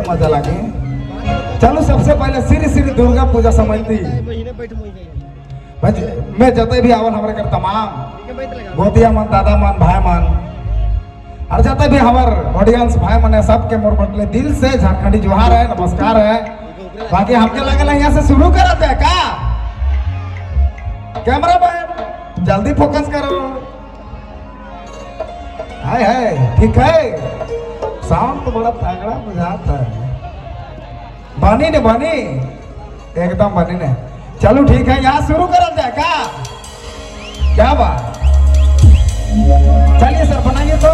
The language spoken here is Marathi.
मजा लगे। चलो सबसे पहले श्री श्री दुर्गा पूजा समझती मैं जते भी आवल हमारे कर तमाम गोतिया मन दादा मन भाई मन और जते भी हमार ऑडियंस भाई मन है सबके मोर बटले दिल से झारखंडी जोहार है, नमस्कार है। बाकी हमके लगे यहाँ से शुरू करते है का कैमरा मैन जल्दी फोकस करो। हाय हाय ठीक है, साउंड तो बड़ा तगड़ा बुझाता है। बनी ने बनी एकदम बनी ने। चलो ठीक है यहाँ शुरू करा जाए का क्या बात। चलिए सर बनाइए तो